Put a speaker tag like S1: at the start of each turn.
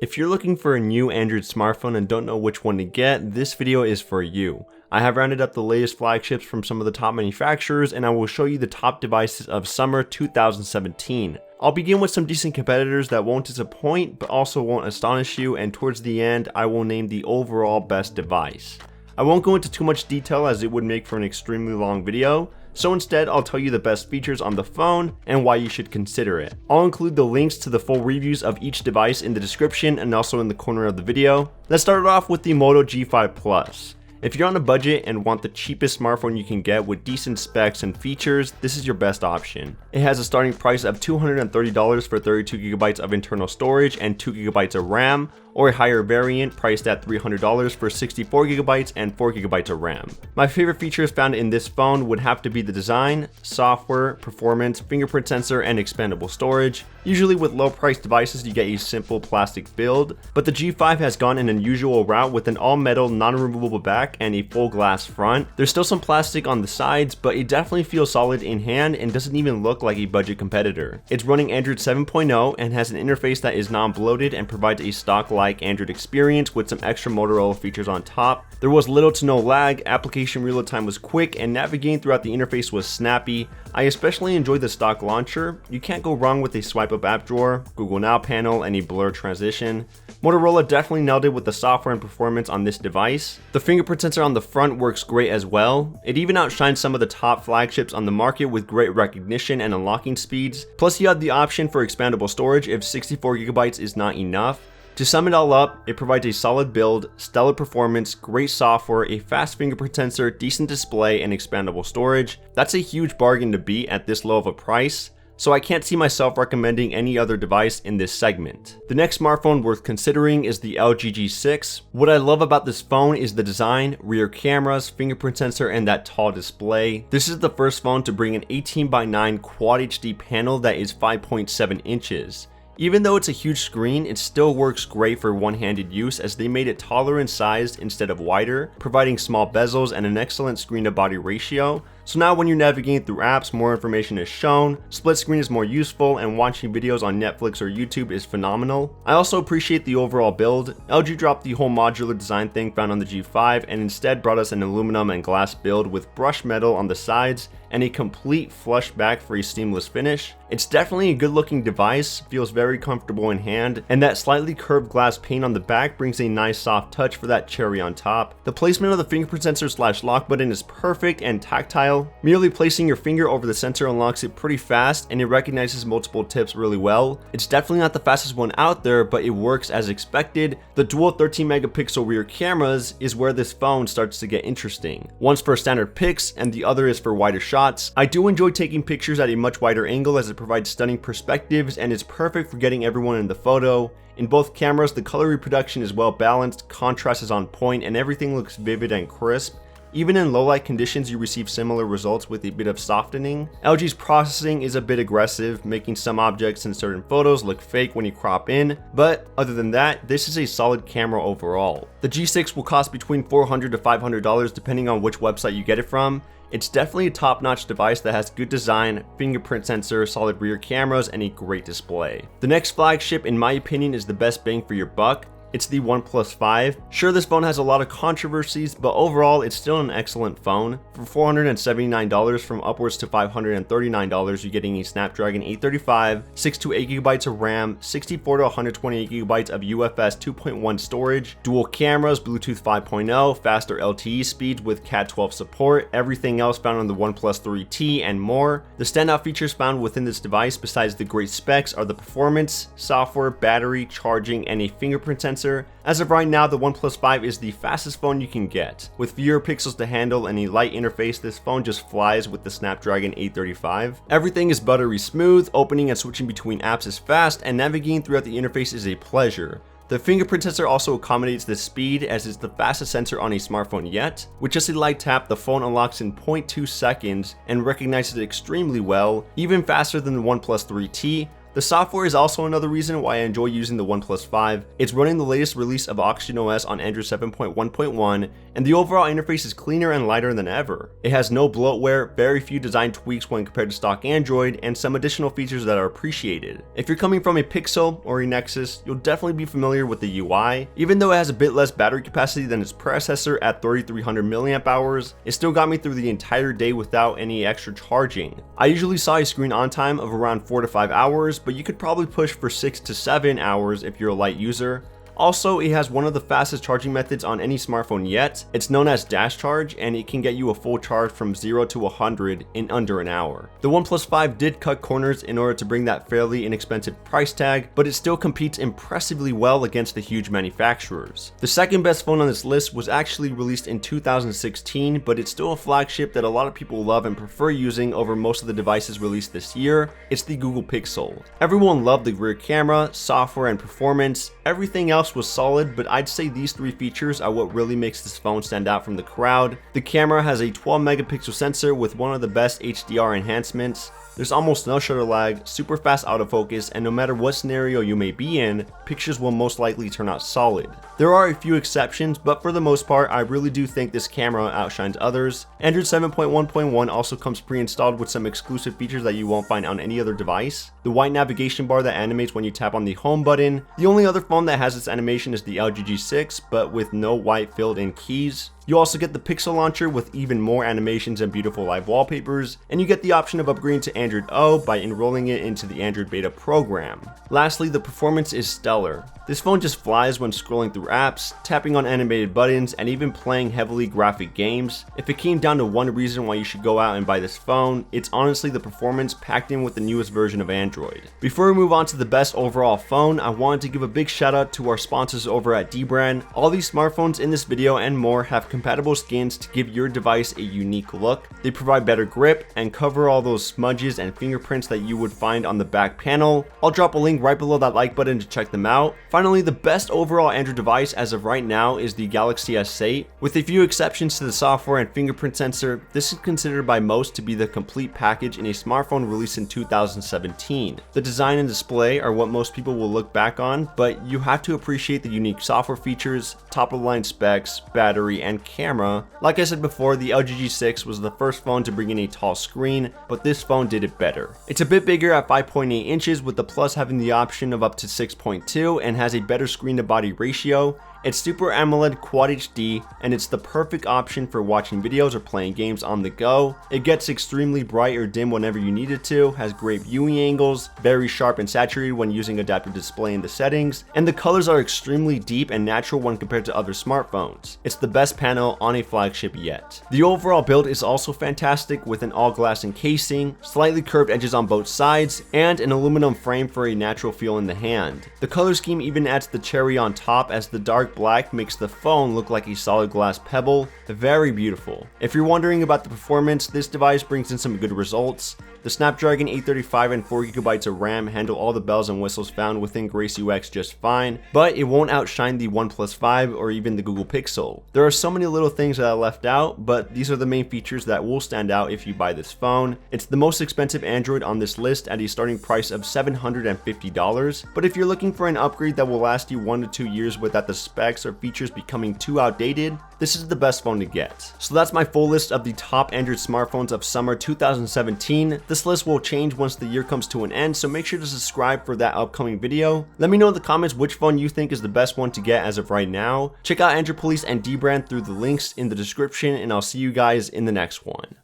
S1: If you're looking for a new Android smartphone and don't know which one to get, this video is for you. I have rounded up the latest flagships from some of the top manufacturers, and I will show you the top devices of summer 2017. I'll begin with some decent competitors that won't disappoint but also won't astonish you, and towards the end I will name the overall best device. I won't go into too much detail as it would make for an extremely long video, so instead I'll tell you the best features on the phone and why you should consider it. I'll include the links to the full reviews of each device in the description and also in the corner of the video. Let's start off with the Moto G5 Plus. If you're on a budget and want the cheapest smartphone you can get with decent specs and features, this is your best option. It has a starting price of $230 for 32GB of internal storage and 2GB of RAM, or a higher variant priced at $300 for 64GB and 4GB of RAM. My favorite features found in this phone would have to be the design, software, performance, fingerprint sensor, and expandable storage. Usually with low priced devices you get a simple plastic build, but the G5 has gone an unusual route with an all metal non-removable back and a full glass front. There's still some plastic on the sides, but it definitely feels solid in hand and doesn't even look like a budget competitor. It's running Android 7.0 and has an interface that is non-bloated and provides a stock-like Android experience with some extra Motorola features on top. There was little to no lag, application reload time was quick, and navigating throughout the interface was snappy. I especially enjoyed the stock launcher. You can't go wrong with a swipe up app drawer, Google Now panel, and a blur transition. Motorola definitely nailed it with the software and performance on this device. The fingerprint sensor on the front works great as well. It even outshines some of the top flagships on the market with great recognition and unlocking speeds. Plus you have the option for expandable storage if 64GB is not enough. To sum it all up, it provides a solid build, stellar performance, great software, a fast fingerprint sensor, decent display, and expandable storage. That's a huge bargain to beat at this low of a price, so I can't see myself recommending any other device in this segment. The next smartphone worth considering is the LG G6. What I love about this phone is the design, rear cameras, fingerprint sensor, and that tall display. This is the first phone to bring an 18:9 Quad HD panel that is 5.7 inches. Even though it's a huge screen, it still works great for one-handed use as they made it taller in size instead of wider, providing small bezels and an excellent screen-to-body ratio. So now when you're navigating through apps, more information is shown, split screen is more useful, and watching videos on Netflix or YouTube is phenomenal. I also appreciate the overall build. LG dropped the whole modular design thing found on the G5 and instead brought us an aluminum and glass build with brushed metal on the sides and a complete flush back for a seamless finish. It's definitely a good looking device, feels very comfortable in hand, and that slightly curved glass pane on the back brings a nice soft touch for that cherry on top. The placement of the fingerprint sensor / lock button is perfect and tactile. Merely placing your finger over the sensor unlocks it pretty fast and it recognizes multiple tips really well. It's definitely not the fastest one out there, but it works as expected. The dual 13 megapixel rear cameras is where this phone starts to get interesting. One's for standard pics and the other is for wider shots. I do enjoy taking pictures at a much wider angle as it provides stunning perspectives and is perfect for getting everyone in the photo. In both cameras, the color reproduction is well balanced, contrast is on point, and everything looks vivid and crisp. Even in low light conditions, you receive similar results with a bit of softening. LG's processing is a bit aggressive, making some objects in certain photos look fake when you crop in, but other than that, this is a solid camera overall. The G6 will cost between $400 to $500 depending on which website you get it from. It's definitely a top-notch device that has good design, fingerprint sensor, solid rear cameras, and a great display. The next flagship, in my opinion, is the best bang for your buck. It's the OnePlus 5. Sure, this phone has a lot of controversies, but overall it's still an excellent phone. For $479 from upwards to $539, you're getting a Snapdragon 835, 6 to 8GB of RAM, 64 to 128GB of UFS 2.1 storage, dual cameras, Bluetooth 5.0, faster LTE speeds with Cat 12 support, everything else found on the OnePlus 3T, and more. The standout features found within this device besides the great specs are the performance, software, battery, charging, and a fingerprint sensor. As of right now, the OnePlus 5 is the fastest phone you can get. With fewer pixels to handle and a light interface, this phone just flies with the Snapdragon 835. Everything is buttery smooth, opening and switching between apps is fast, and navigating throughout the interface is a pleasure. The fingerprint sensor also accommodates this speed as it's the fastest sensor on a smartphone yet. With just a light tap, the phone unlocks in 0.2 seconds and recognizes it extremely well, even faster than the OnePlus 3T. The software is also another reason why I enjoy using the OnePlus 5. It's running the latest release of Oxygen OS on Android 7.1.1, and the overall interface is cleaner and lighter than ever. It has no bloatware, very few design tweaks when compared to stock Android, and some additional features that are appreciated. If you're coming from a Pixel or a Nexus, you'll definitely be familiar with the UI. Even though it has a bit less battery capacity than its predecessor at 3300 mAh, it still got me through the entire day without any extra charging. I usually saw a screen on time of around 4 to 5 hours, but you could probably push for 6 to 7 hours if you're a light user. Also, it has one of the fastest charging methods on any smartphone yet. It's known as dash charge, and it can get you a full charge from 0 to 100 in under an hour. The OnePlus 5 did cut corners in order to bring that fairly inexpensive price tag, but it still competes impressively well against the huge manufacturers. The second best phone on this list was actually released in 2016, but it's still a flagship that a lot of people love and prefer using over most of the devices released this year. It's the Google Pixel. Everyone loved the rear camera, software, and performance. Everything else was solid, but I'd say these three features are what really makes this phone stand out from the crowd. The camera has a 12 megapixel sensor with one of the best HDR enhancements. There's almost no shutter lag, super fast autofocus, and no matter what scenario you may be in, pictures will most likely turn out solid. There are a few exceptions, but for the most part, I really do think this camera outshines others. Android 7.1.1 also comes pre-installed with some exclusive features that you won't find on any other device. The white navigation bar that animates when you tap on the home button. The only other phone that has this animation is the LG G6, but with no white filled-in keys. You also get the Pixel launcher with even more animations and beautiful live wallpapers, and you get the option of upgrading to Android O by enrolling it into the Android beta program. Lastly, the performance is stellar. This phone just flies when scrolling through apps, tapping on animated buttons, and even playing heavily graphic games. If it came down to one reason why you should go out and buy this phone, it's honestly the performance packed in with the newest version of Android. Before we move on to the best overall phone, I wanted to give a big shout out to our sponsors over at Dbrand. All these smartphones in this video and more have compatible skins to give your device a unique look. They provide better grip and cover all those smudges and fingerprints that you would find on the back panel. I'll drop a link right below that like button to check them out. Finally, the best overall Android device as of right now is the Galaxy S8. With a few exceptions to the software and fingerprint sensor, this is considered by most to be the complete package in a smartphone released in 2017. The design and display are what most people will look back on, but you have to appreciate the unique software features, top-of-the-line specs, battery, and camera. Like I said before, the LG G6 was the first phone to bring in a tall screen, but this phone did it better. It's a bit bigger at 5.8 inches, with the Plus having the option of up to 6.2 and has a better screen to body ratio. It's Super AMOLED Quad HD, and it's the perfect option for watching videos or playing games on the go. It gets extremely bright or dim whenever you need it to, has great viewing angles, very sharp and saturated when using adaptive display in the settings, and the colors are extremely deep and natural when compared to other smartphones. It's the best panel on a flagship yet. The overall build is also fantastic with an all-glass encasing, slightly curved edges on both sides, and an aluminum frame for a natural feel in the hand. The color scheme even adds the cherry on top, as the dark black makes the phone look like a solid glass pebble. Very beautiful. If you're wondering about the performance, this device brings in some good results. The Snapdragon 835 and 4GB of RAM handle all the bells and whistles found within Grace UX just fine, but it won't outshine the OnePlus 5 or even the Google Pixel. There are so many little things that I left out, but these are the main features that will stand out if you buy this phone. It's the most expensive Android on this list at a starting price of $750, but if you're looking for an upgrade that will last you 1 to 2 years without the specs or features becoming too outdated, this is the best phone to get. So that's my full list of the top Android smartphones of summer 2017. This list will change once the year comes to an end, so make sure to subscribe for that upcoming video. Let me know in the comments which phone you think is the best one to get as of right now. Check out Android Police and Dbrand through the links in the description, and I'll see you guys in the next one.